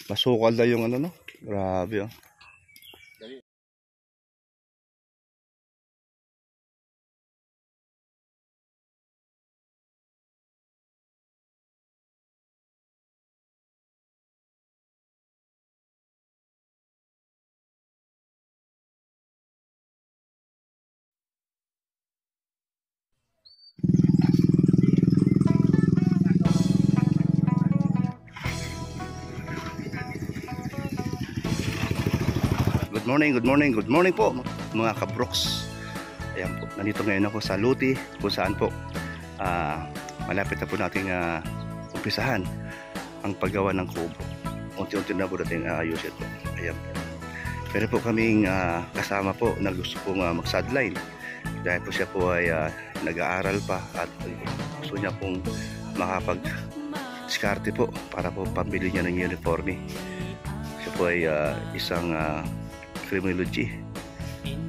Masukal na yung ano, no? Grabe, oh. Good morning po mga kabroks. Ayan po, nandito ngayon ako sa Luti kung saan po malapit na po nating umpisahan ang paggawa ng kubo. Unti-unti na po natin ayusin po. Ayan po. Pero po kaming kasama po na gusto pong mag-sideline dahil po siya po ay nag-aaral pa at gusto niya pong makapag-diskarte po para po pambili niya ng uniforme. Siya po ay isang criminology.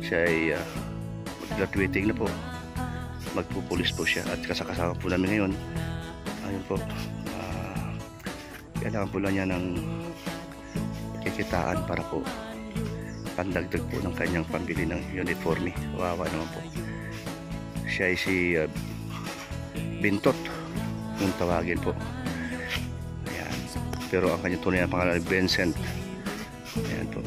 Siya ay graduating na po, magpupulis po siya at kasama po namin ngayon. Ayun po, kailangan po lang niya ng kikitaan para po pandagdag po ng kanyang pambili ng uniforme. Wawa naman po. Siya ay si Bintot kung tawagin po. Ayan. Pero ang kanyang tunay na pangalan ay Vincent. Ayan po.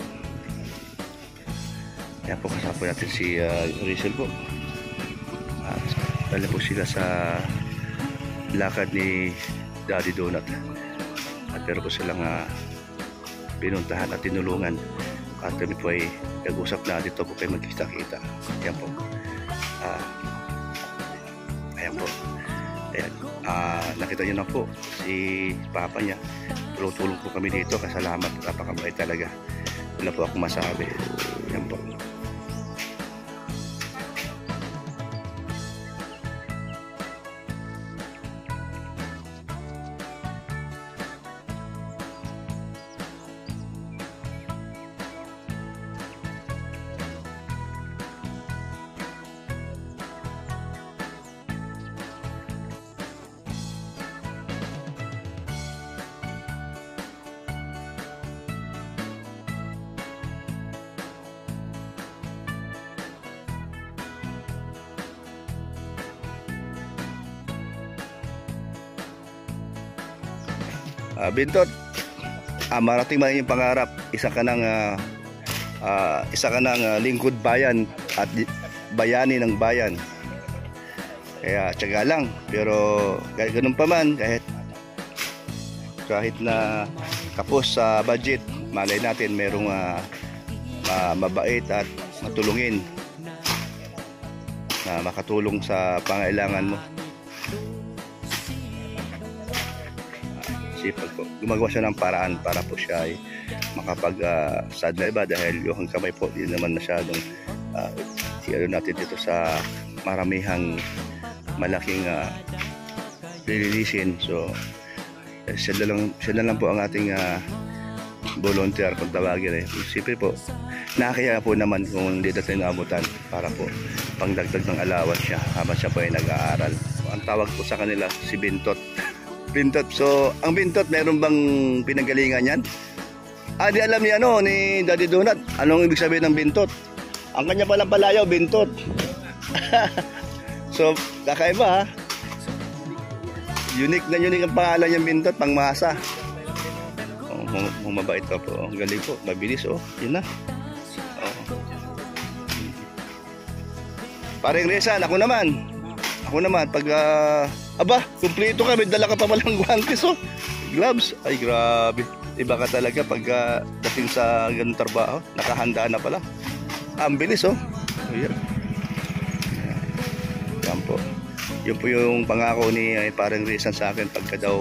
Ayan po, kasama po natin si Rizal po. At dala po sila sa lakad ni Daddy Donut. At pero po silang pinuntahan at tinulungan. At kami po ay nag-usap na dito po kayo magkita-kita. Ayan po. Ayan po. Ayan. Nakita nyo na po si Papa niya. Tulong-tulong po kami dito. Kasalamat. Napakabait talaga. Wala po akong masabi. Ayan po. Bintot, marating man yung pangarap. Isa ka ng lingkod bayan at bayani ng bayan. Kaya tiyaga lang. Pero kahit ganun pa man, kahit na kapos sa budget, malay natin merong mabait at matulungin na makatulong sa pangailangan mo. Sipag po. Gumagawa siya ng paraan para po siya ay makapag-sad na iba dahil yung kamay po hindi naman masyadong natin dito sa maramihang malaking lilinisin. So siya na lang po ang ating volunteer kung tawagin. Siyempre po nakakaya po naman kung hindi natin naabutan para po pangdagdag ng allowance siya habang siya po ay nag-aaral. Ang tawag po sa kanila si Bintot. Bintot. So, ang Bintot, meron bang pinanggalingan yan? Di alam niya ni Daddy Donut. Anong ibig sabihin ng Bintot? Ang kanya palang palayaw, Bintot. So, kakaiba ha. Unique ang pangalan niyang Bintot, pangmasa. Mabait ka po. Ang galing po, mabilis Yun na. Paring Rizal, ako naman, pag kumpleto ka, may dala ka pa palang guantes gloves. Ay grabe, iba ka talaga pag dating sa ganung trabaho, nakahanda na pala. Ang bilis Ayan. Yan po. Yun po yung pangako ni parang Rizal sa akin pagka daw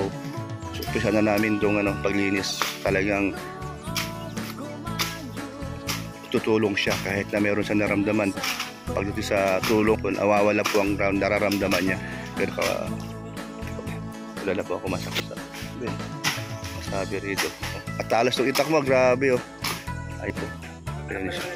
umpisa na namin dong paglinis. Talagang tutulong siya kahit na meron siyang naramdaman. Pagdating sa tulong, awawala po ang nararamdaman niya. Pero wala po ako masakit masabi rito. At talas ng itak mo, grabe Ay po. Ayan siya.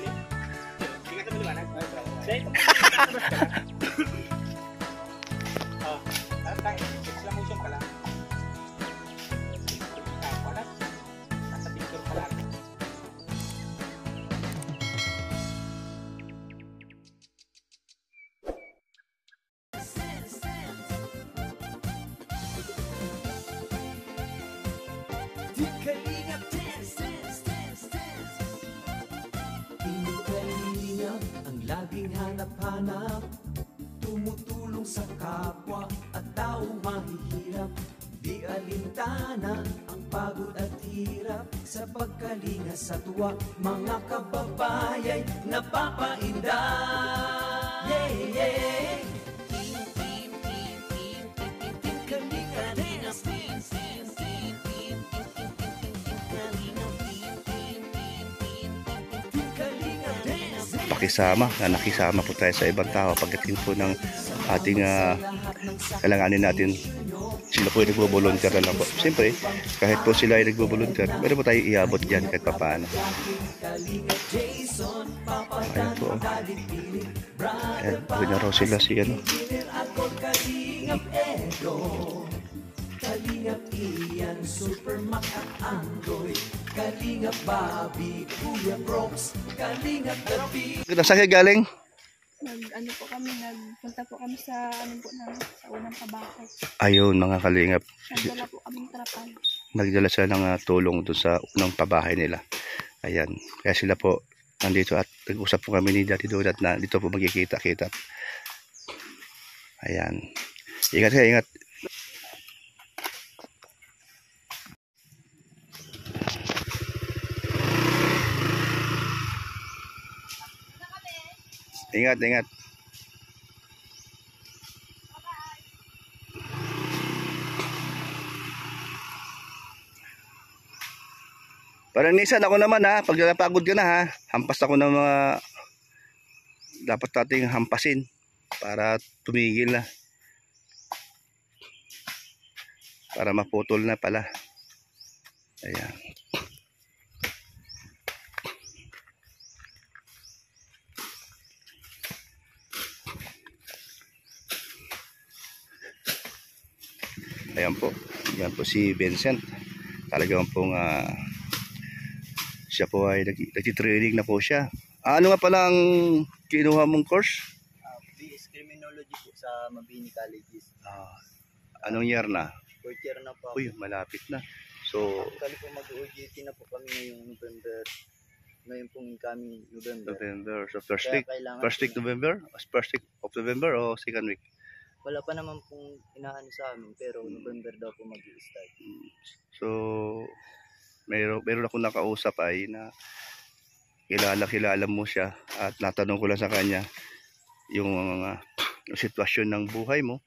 Kalingap dance, dance, dance, dance. Team Kalingap ang laging hanap-hanap, tumutulong sa kapwa at tao mahihirap. Di alintana ang pagod at hirap, sa pagkalinga sa tuwa, mga kababayay napapainda. Yeah, yeah. Team, team, team, team, team, team, Kalinga dance, dance, dance, team, team, team, team, team, team, Kalinga, team, team, team, team, team, Kalinga dance, dance. Pakisama na nakisama po tayo sa ibang tao pagdating po ng ating kailanganin natin. Sila po ay nagbo-volunteer na lang po. Siyempre, kahit po sila ay nagbo-volunteer, meron po tayo iabot dyan kahit papaano. Ayan po. Ayan, pagod na raw sila si ano. Kalingap Ian, Super Mac at Android, Kalingap Bobby, Kuya Brooks, Kalingap Gabi. Saan kayo galing? Nagpunta po kami sa sa unang pabahay. Ayun mga kalingap. Nagdala po kaming trapal. Nagdala sila ng tulong doon sa unang pabahay nila. Ayan. Kaya sila po nandito at nag-usap po kami ni Daddy Donut na dito po magkikita-kita. Ayan. Ingat kayo, ingat. Ingat, ingat. Parang nisan ako naman ha, pag napagod ka na ha, hampas ako ng mga dapat nating hampasin para tumigil na. Para maputol na pala. Ayan. Ayan po. Yan po si Vincent. Talagang pong siya po ay nag-training na po siya. Ano nga pala ang kinuha mong course? BS Criminology po sa Mabini Colleges. Anong year na? 4th year na po ako. Uy, malapit na. So, Actually po mag-OJT na po kami ngayong November. Ngayon pong incoming November. November. So, Kaya kailangan first week November? First week of November o second week? Wala pa naman pong inaano sa amin pero November daw po mag-i-start. So, meron ako nakausap ay na kilala mo siya at natanong ko lang sa kanya yung sitwasyon ng buhay mo.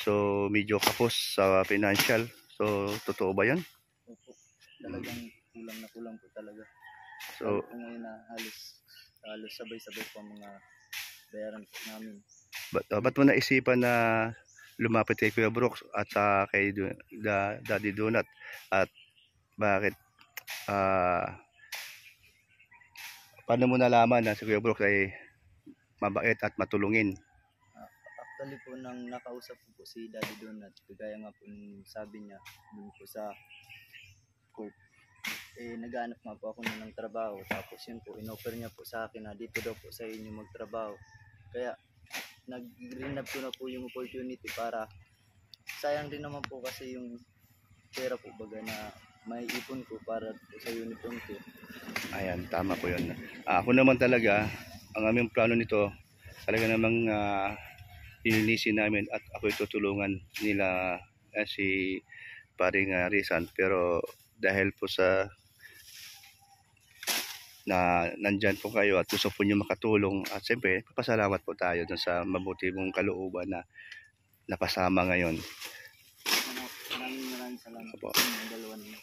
So, medyo kapos sa financial. So, totoo ba yan? Opo. Talagang kulang po talaga. So, po ngayon na halos sabay-sabay po ang mga bayaran po namin. ba't mo naisipan na lumapit kay Kuya Brooks at kay Daddy Donut? At bakit paano mo nalaman na si Kuya Brooks ay mabait at matulungin? Actually po nang nakausap ko po si Daddy Donut, kagaya nga po sabi niya dun po sa court, naghahanap nga po ako ng trabaho. Tapos yun po, inoffer niya po sa akin na dito daw po sa inyo magtrabaho. Kaya nag-green up ko na po yung opportunity para sayang din naman po kasi yung pera po baga na may ipon ko para po sa uniform ko. Ayan, tama po yun. Ako naman talaga, ang aming plano nito, talaga namang ilinisin namin at ako tutulungan nila si paring Rizan. Pero dahil po sa na nandyan po kayo at gusto po nyo makatulong at siyempre papasalamat po tayo dun sa mabuti mong kalooban na napasama ngayon. Maraming salamat Opo. po yung dalawa niyo.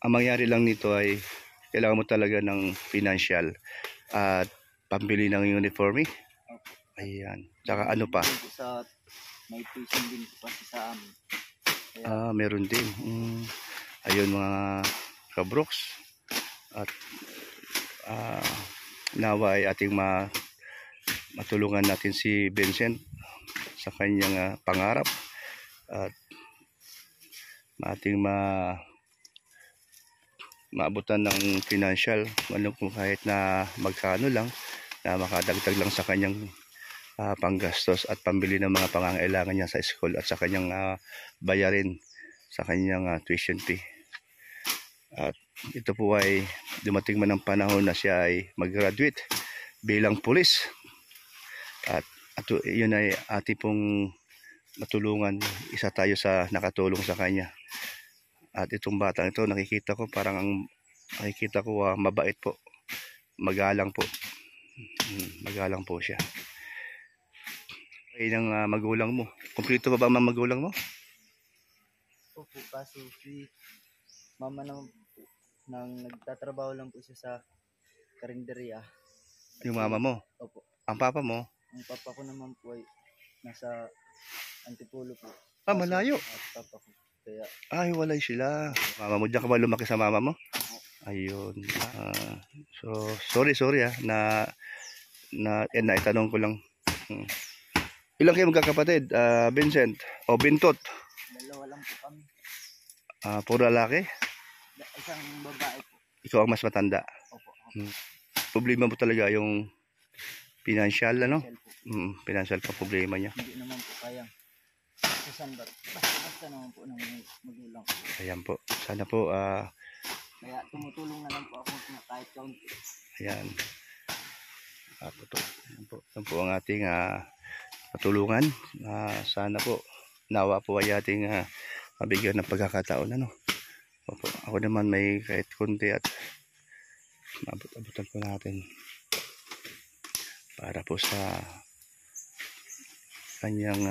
Ang mangyari lang nito ay kailangan mo talaga ng financial at pambili ng uniforme. Ayan. Tsaka ano pa? Sa may tuition din po kasi sa amin. Kaya, Meron din. Ayun mga kabrooks. At nawa ay ating matulungan natin si Vincent sa kanyang pangarap at ating maabutan ng financial kung kahit na magkano lang na makadagdag lang sa kanyang panggastos at pambili ng mga pangangailangan niya sa school at sa kanyang bayarin sa kanyang tuition fee. At ito po ay dumating man ang panahon na siya ay mag-graduate bilang pulis. At yun ay ating pong matulungan. Isa tayo sa nakatulong sa kanya. At itong batang ito, nakikita ko mabait po. Magalang po. Magalang po siya. Ay ng magulang mo. Kumpleto ba ang magulang mo? Opo, kaso si mama naman po, nang nagtatrabaho lang po siya sa karinderya. Yung mama mo? Opo. Ang papa mo? Ang papa ko naman po ay nasa Antipolo po. Malayo. At papa ko. Kaya, Ay, walay sila. Mama mo, diyan ka ba lumaki sa mama mo? Ayun. So, sorry na itanong ko lang. Ilang kayo magkakapatid? Vincent o Bintot? dalawa lang po kami. Puro lalaki? Isang babae po. Ikaw ang mas matanda. Opo. Problema mo talaga yung financial, ano? Shell po. Financial pa problema niya. Hindi naman po kayang sasandat. Basta naman po ng magulang ko. Ayan po. Sana po, Kaya tumutulong na lang po ako na kahit kaunti. ayan. Ito po ang ating patulungan. Sana po, nawa po ay ating mabigyan ng pagkakataon. Ano? Opo, ako naman may kahit kunti at mabut-abutan po natin para po sa kanyang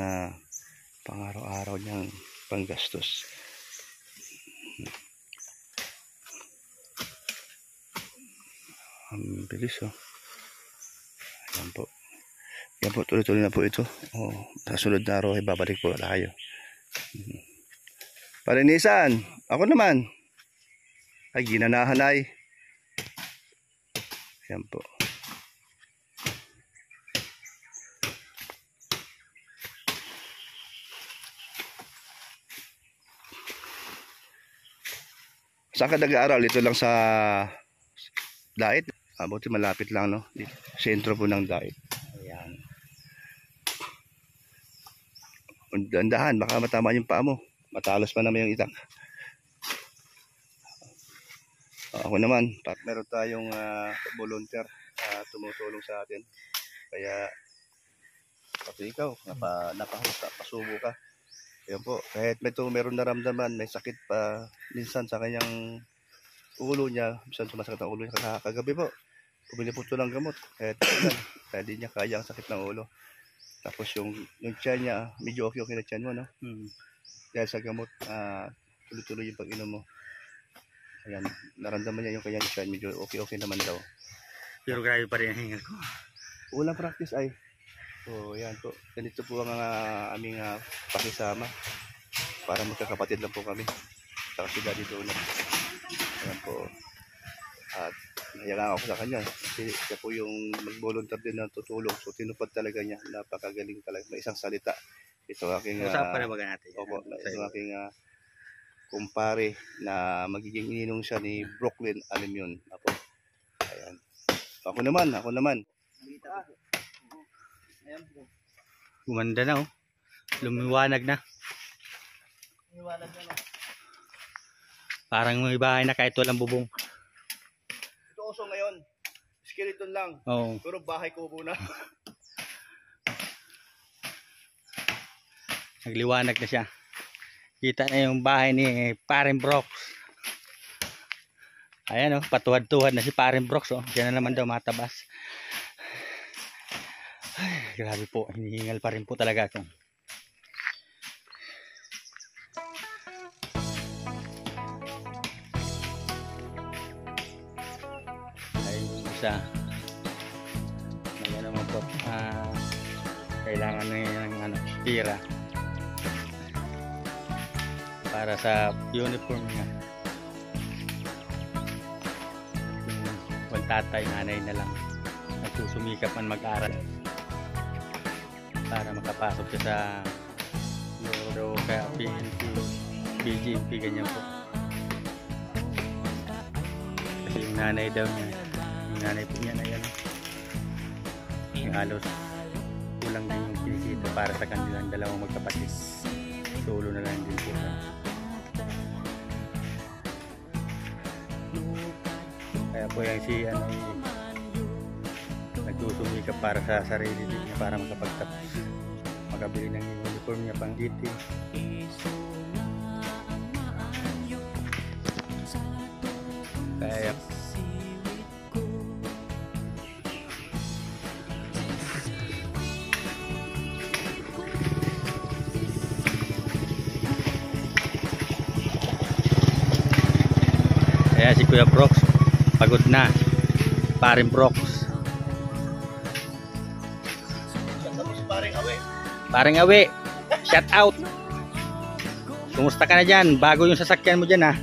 pang-araw-araw niyang panggastos. Ang bilis, oh. Ayan po. Yan po, tuloy-tuloy na po ito. Sa sunod na araw ay babalik po tayo. Parinisan, ako naman. Ay, ginanahan ay. Yan po. Saan ka nag-aaral? Ito lang sa Dait? Buti malapit lang, no? Dito, sentro po ng Dait. Ayan. Dandahan, baka matama yung paa mo. Matalos pa naman yung itak. Ako naman, meron tayong volunteer tumutulong sa atin. Kaya, pati ikaw, napasubo ka. Ayan po, kahit meron naramdaman, may sakit pa minsan sa kanyang ulo niya, minsan sumasakit ang ulo niya. Kagabi po, pumili po ito ng gamot. Kahit hindi niya kaya ang sakit ng ulo. Tapos yung tiyan niya, medyo okay na tiyan mo, no? Dahil sa gamot, tuloy-tuloy yung pag-inom mo. Ayan, naramdaman niya yung kanyang tiyan, medyo okay naman daw. Pero grabe pa rin ang hinga ko. Walang practice ay. So, yan po. Ganito po ang aming pakisama. Para magkakapatid lang po kami. Saka si Daddy Donut. Ayan po. At nahiyalaan ako sa kanya. Kasi siya po yung mag-volunteer din na tutulong. So, tinupad talaga niya. Napakagaling talaga. May isang salita. Ito aking... Usapan na baga natin. Opo. Ito aking kumpare na magiging ininong siya ni Brooklyn Alimyon. Apo. Ayan. Ako naman. Nakita ko. Ayan po. Gumanda na, oh. Lumiwanag na. Iwalag na lang. Parang may bahay na kahit walang bubong. Ito oso ngayon. Skeleton lang. Oo. Pero bahay kubo na. Nagliwanag na siya. Kita na yung bahay ni Paring Brooks. Ayan, oh. Patuhad-tuhad na si Paring Brooks, oh. Siya na naman daw matabas. Ay, grabe po. Hinihingal pa rin po talaga ako. Ayun isa. May naman po. Kailangan na yun ng tira. Para sa uniform niya. Yung tatay, nanay na lang. Nagsusumikap man mag-aral. Para makapasok siya sa Euro, kaya PNP, BGMP, ganyan po. Kasi yung nanay daw niya, yung nanay po niya na yan, yung halos kulang din yung kinikita para sa kanilang dalawang magkapatid. Solo na lang din po. Kaya po yan si ano, nagsusumikap para sa sarili din niya para makapagtapos, makabili ng uniform niya pang duty. Kaya si Kuya Brox pagod na, paring Brox. Paring Awe, shout out. Kumusta ka na dyan? Bago yung sasakyan mo dyan ha.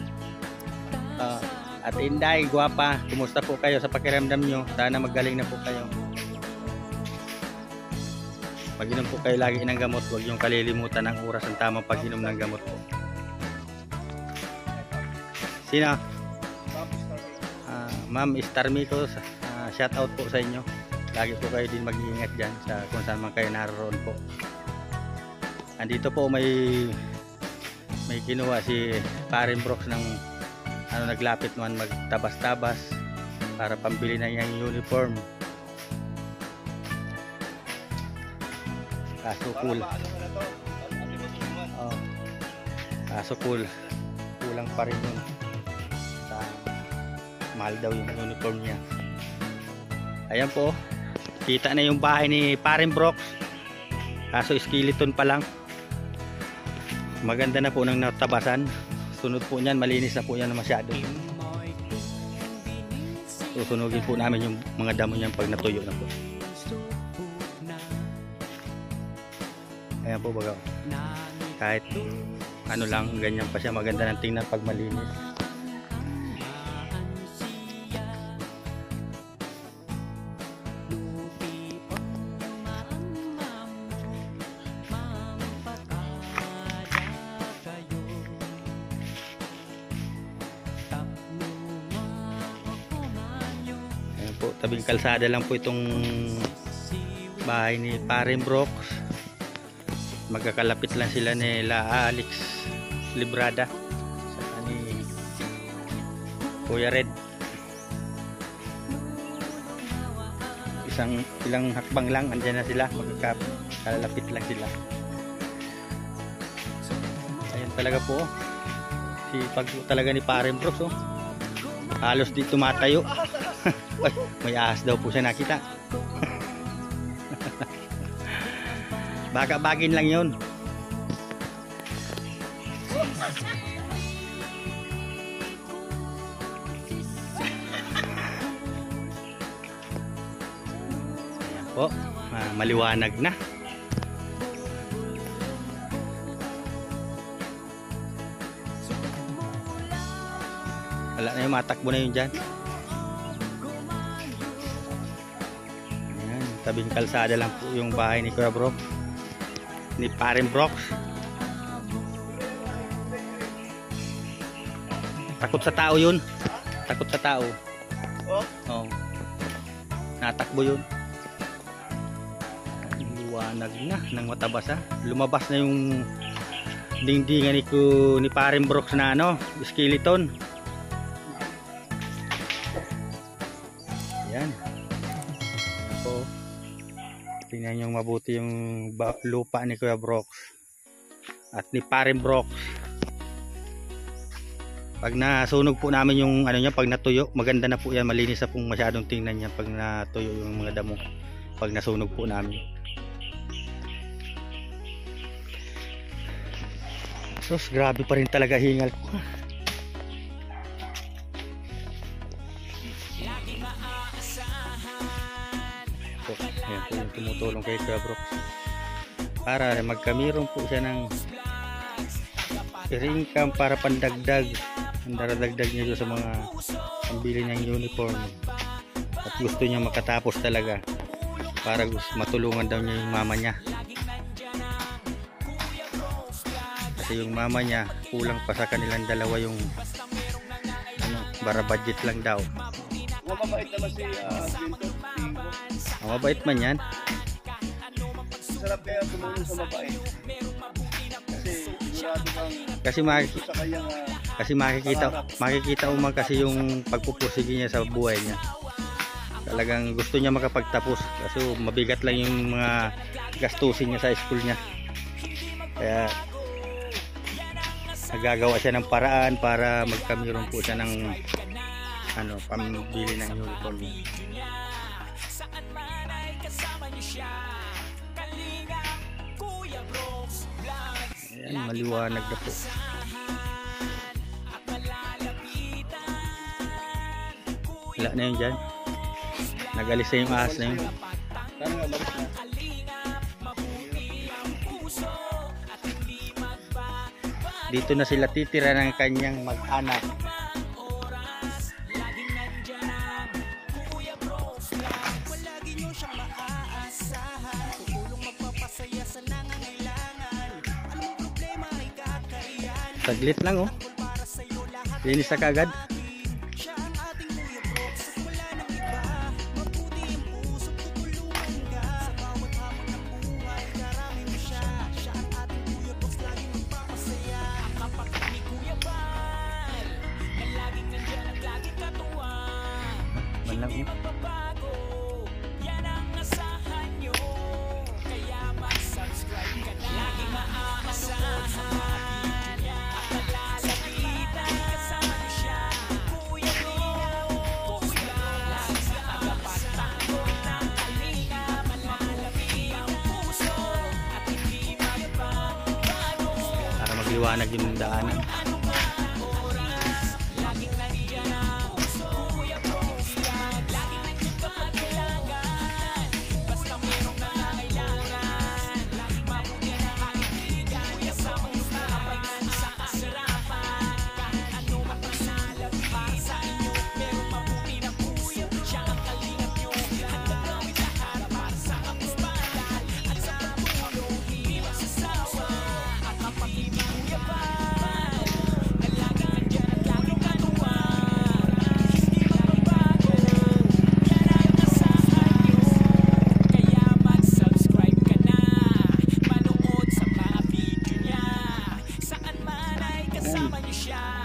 At Inday, guwapa, kumusta po kayo sa pakiramdam nyo? Sana magaling na po kayo. Pag-inom po kayo lagi ng gamot, huwag yung kalilimutan ng oras ang tamang pag-inom ng gamot po. Sino? Ma'am Star Miko, shout out po sa inyo. Lagi po kayo din mag-iingat dyan sa kung saan man kayo naroon po. Andito po may kinuha si Paring Brox ng ano, naglapit naman magtabas-tabas para pambili na niya yung uniform. Kaso cool. Oh. Kaso cool. Kulang pa rin yun. Mahal daw yung uniform niya. Ayan po. Kita na yung bahay ni Paring Brox. Kaso skeleton pa lang. Maganda na po ng natabasan. Sunod po niyan, malinis na po yan na masyado. Susunugin po namin yung mga damo niyan pag natuyo na po. Ayan po baga. Kahit ano lang, ganyan pa siya. Maganda ng tingnan pag malinis. Tabing kalsada lang po itong bahay ni Paring Brox. Magkakalapit lang sila ni Alex Librada sa ni Kuya Red. Ilang hakbang lang andyan na sila, magkakalapit lang sila. Ayan talaga po si pag talaga ni Paring Brox, oh. Halos di tumatayo. Ay, may ahas daw po siya nakita. Baka bagin lang yun. Ayan po, maliwanag na. Wala na yung matakbo na yun dyan. Ayan, tabing kalsada lang po yung bahay ni Kuya Brox, ni Paring Brox. Takot sa tao yun. Takot sa tao. Oh. Natakbo yun. Liwanag na ng matabas ha. Lumabas na yung dingdingan ni Paring Brox na ano, skeleton. Yan. Ako. Tingnan nyo mabuti yung lupa ni Kuya Brox at ni Paring Brox. Pag nasunog po namin yung ano niya, pag natuyo, maganda na po yan, malinis na pong masyadong tingnan niya pag natuyo yung mga damo. Pag nasunog po namin. Sus, grabe pa rin talaga hingal ko. Ayan po yung tumutulong kay Kuya Brox para magkameron po siya ng income para pandagdag ang daradagdag niya sa mga pambili niyang uniform, at gusto niya makatapos talaga para matulungan daw niya yung mama niya, kasi yung mama niya kulang pa sa kanilang dalawa yung ano, bara budget lang daw. Mabait naman si Mabait man yan. Sarap kaya tumulong sa mabait. Kasi sigurado kang Kasi sa kanyang Kasi makikita mo kasi yung pagpupursige niya sa buhay niya. Talagang gusto niya makapagtapos kasi mabigat lang yung mga gastusin niya sa school niya. Kaya nagagawa siya ng paraan para magkamiron po siya ng pambili ng uniform niya. Ayan, maliwanag na po. Wala na yun dyan. Nag-alis na yung ahas na yun. Dito na sila titira ng kanyang mag-anak. Saglit lang oh. Linis na kagad. Malang oh. Para magliwanag yung daanan.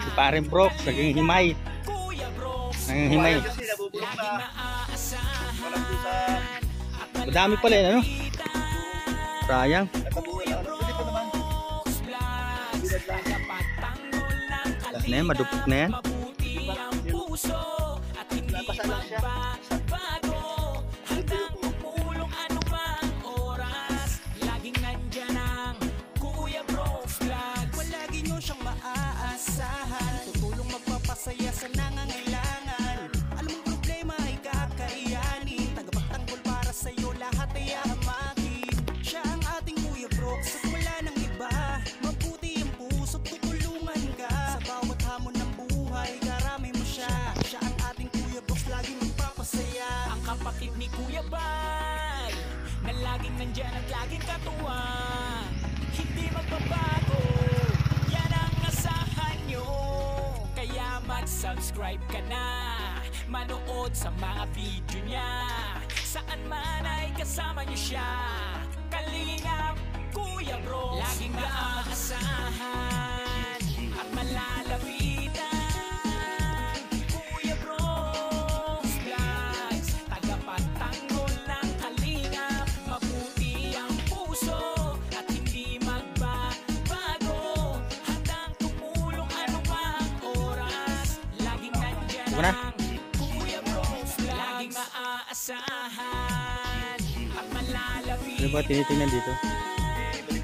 Si Paring Brooks, naging himay. Kasi nabubulong na. Walang doon sa Madami pala yun, ano? Sayang. katabuhan na. Pwede pa naman. Lahat na yan, madupok na yan. Nabasa lang siya. Saya sa nangangailangan. Alam mong problema ay kakayanin. Tagapagtanggol para sa'yo lahat ay ahamakin. Siya ang ating Kuya Brooks at wala nang iba. Mabuti ang puso't tutulungan ka. Sa bawat hamon ng buhay, karami mo siya. Siya ang ating Kuya Brooks, laging magpapasaya. Ang kapatid ni Kuya Bal, na laging nandyan at laging katuwa. Hindi magbabago, yan ang asahan nyo. Kaya mag-subscribe ka na, manood sa mga video niya. Saan man ay kasama niyo siya. Kalingap, Kuya Bro, laging maaasahan at malalapitan. Kuya Bros Vlogs, tagapagtanggol ng kalingap. Mabuti ang puso at hindi magbabago. Handang tumulong anumang oras. Laging nandyan Ano na? ang Kuya Bros Vlogs, laging maaasahan at malalapitan. Ano ba tinitingnan dito?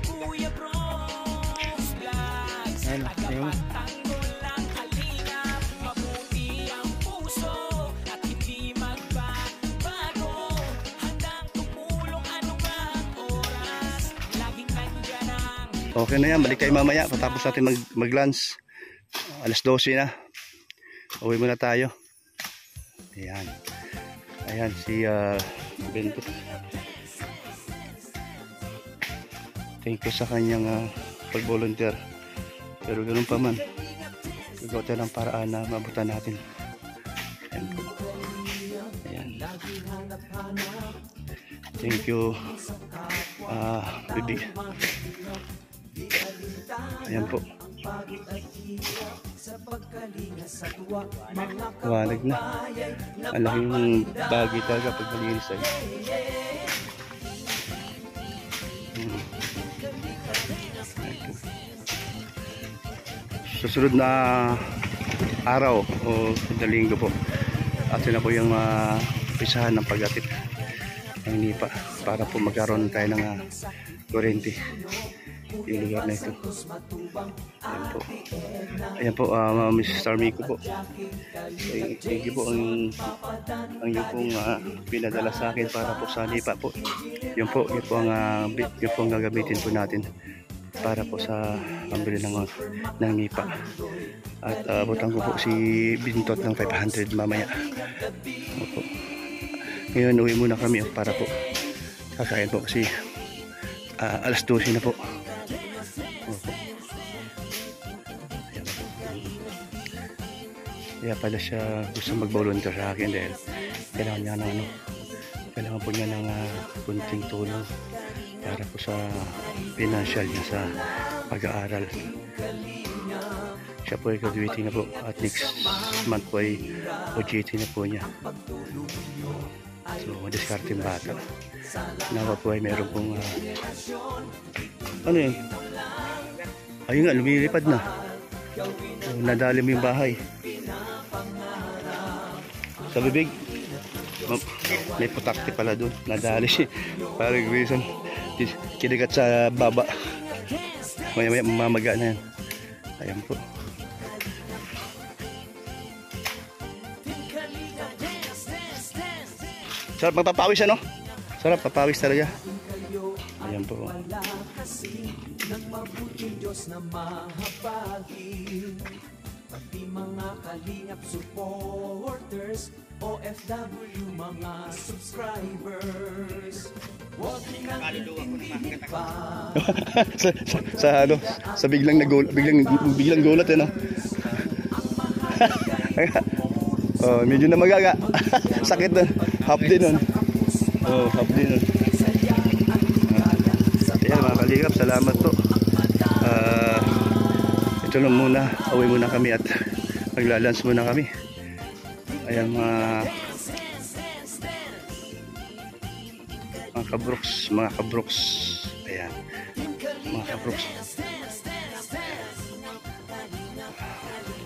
Kuya Bros Vlogs, Ayun, ayun. tagapagtanggol ng kalingap. Mabuti ang puso at hindi magbabago. Handang tumulong anumang oras. Laging nandyan ang Okay na yan, balik tayo mamaya patapos natin mag-lunch. Alas 12 na. Uwi muna tayo. Ayan. Ayan si Bento. Thank you sa kanyang pag-volunteer. Pero ganoon pa man, gagawa tayo ng paraan na mabutan natin. Ayan po. Ayan. Thank you. Bibi. Ayan po. pagod at hirap sa pagkalinga sa tuwa. Mga Walag na. Ang laking bagay talaga pag malinis ay. Susunod na araw o sa linggo po, atin na po yung pisahan ng pag-atip ng nipa para po magkaroon tayo ng kuryente yung lugar na ito. Ayan po, Mrs. Armico po, thank you po ang yung pong pinadala sa akin para po sa nipa po. Yun po ang gagamitin po natin para po sa pambili ng nipa. At butang ko po si Bintot ng 500 mamaya. Opo. Ngayon uwi muna kami para po kakain po kasi alas 12 na po. Opo. Kaya pala siya gusto mag-volunteer sa akin dahil kailangan niya ng kailangan po niya ng kunting tulong para po sa financial niya sa pag-aaral. Siya po ay graduating na po at next month po ay OJT na po niya. So madiskarte yung bata. Nawa po ay meron pong ano yun? Ayun nga, lumilipad na. So, nadali mo yung bahay. Sa bibig may putakti pala doon. Nadali siya. Parang reason kinagat sa baba. Maya mamaga na yan. Ayan po. Sarap magpapawis ano? Sarap papawis talaga. Ayan po. ng mabuting Diyos na mahabagin, pati mga kalingap supporters, OFW mga subscribers. Huwag nang iniipan sa ano, sa biglang gulat ano. Oh, medyo na magaga. Sakit na. Half din nun. Oh, half din nun. Ayan mga kalingap, salamat po. Ito lang muna, away muna kami at maglalans muna kami. Ayan mga kabroks, ayan mga kabroks.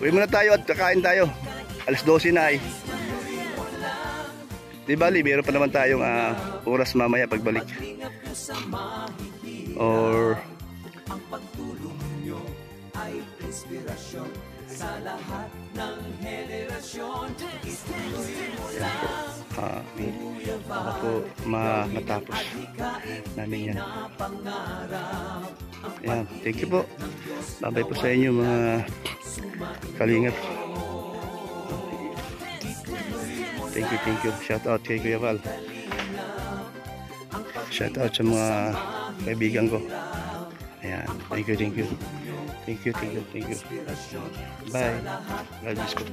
Uwi muna tayo at kakain tayo. Alas 12 na ay. Di bali, meron pa naman tayong oras mamaya pagbalik. Or ang pagtulong nyo ay inspirasyon sa lahat ng henerasyon. Ituloy mo lang, baka po matapos namin yan. Ayan, thank you po. Babay po sa inyo mga kalingap. Thank you. Shout out kay Kuya Val. Shout out sa mga kaibigan ko. Ayan, thank you. Bye. God bless po.